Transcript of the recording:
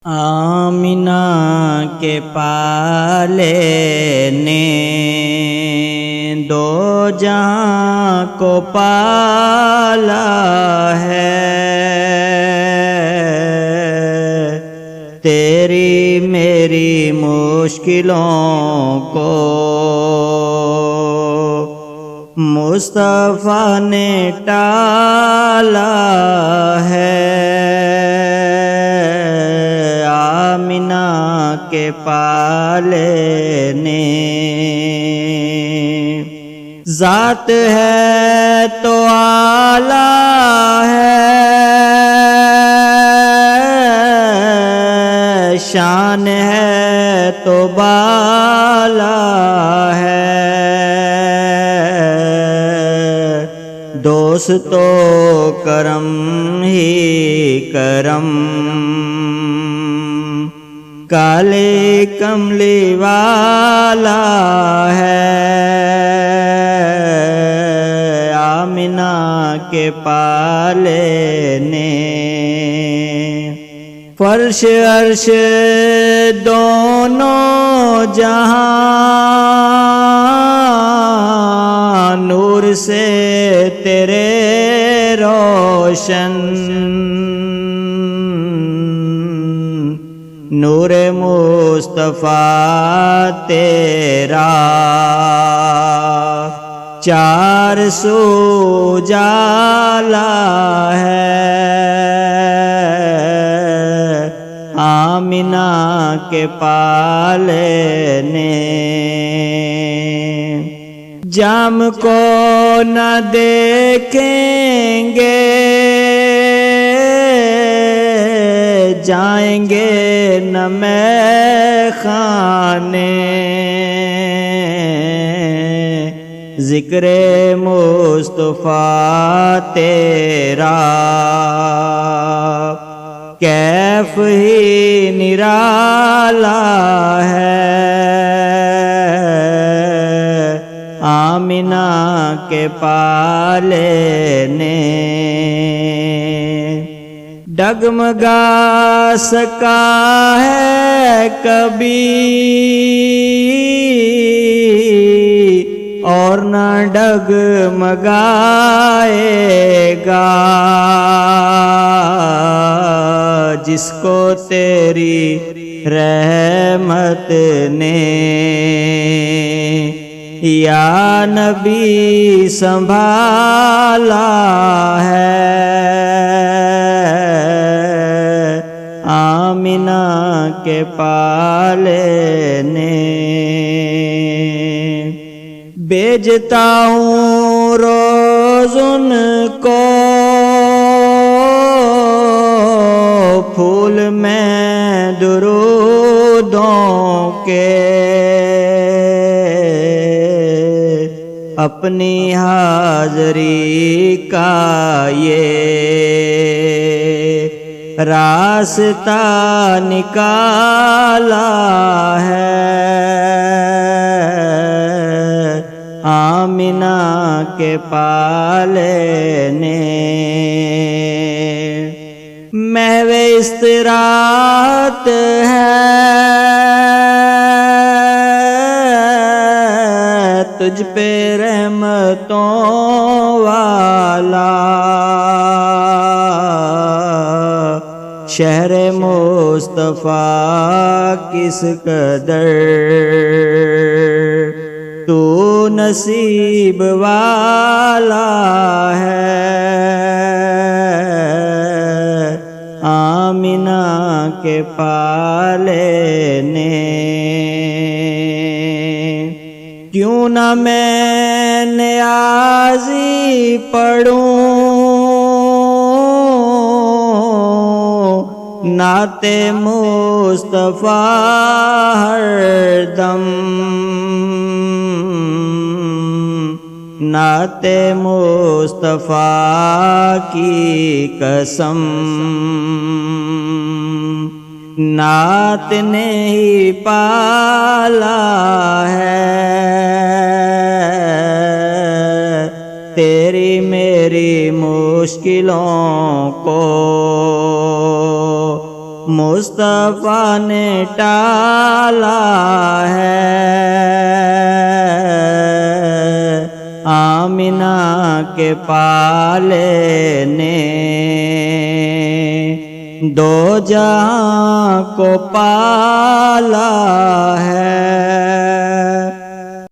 آمنہ کے پالے نے دو جہاں کو پالا ہے، تیری میری مشکلوں کو مصطفیٰ نے ٹالا ہے۔ آمنہ کے پالے نے ذات ہے تو اعلیٰ ہے، شان ہے تو بالا ہے، دوست تو کرم ہی کرم، کالے کملی والا ہے۔ آمنہ کے پالے نے فرش عرش دونوں جہاں نور سے تیرے روشن، نور مصطفیٰ تیرا چار سو جالا ہے۔ آمنہ کے پالے نے جام کو نہ دیکھیں گے، جائیں گے نہ میں خانے، ذکر مصطفیٰ تیرا کیف ہی نرالا ہے۔ آمنہ کے پالے نے ڈگمگا سکا ہے کبھی اور نہ ڈگمگائے گا، جس کو تیری رحمت نے یا نبی سنبھالا ہے۔ آمنہ کے پالے نے بیچتا ہوں روز ان کو پھول میں درودوں کے، اپنی حاضری کا یہ راستہ نکالا ہے۔ آمنہ کے پالے نے محو استراحت ہے تجھ پہ رحمتوں والا، شہر مصطفیٰ کس قدر تو نصیب والا ہے۔ آمنہ کے پالے نے کیوں نہ میں نیازی پڑھوں نعت مصطفیٰ ہر دم، نعت مصطفیٰ کی قسم، نعت نے ہی پالا ہے۔ تیری میری مشکلوں کو مصطفیٰ نے ٹالا ہے، آمنہ کے پالے نے دو جہاں کو پالا ہے۔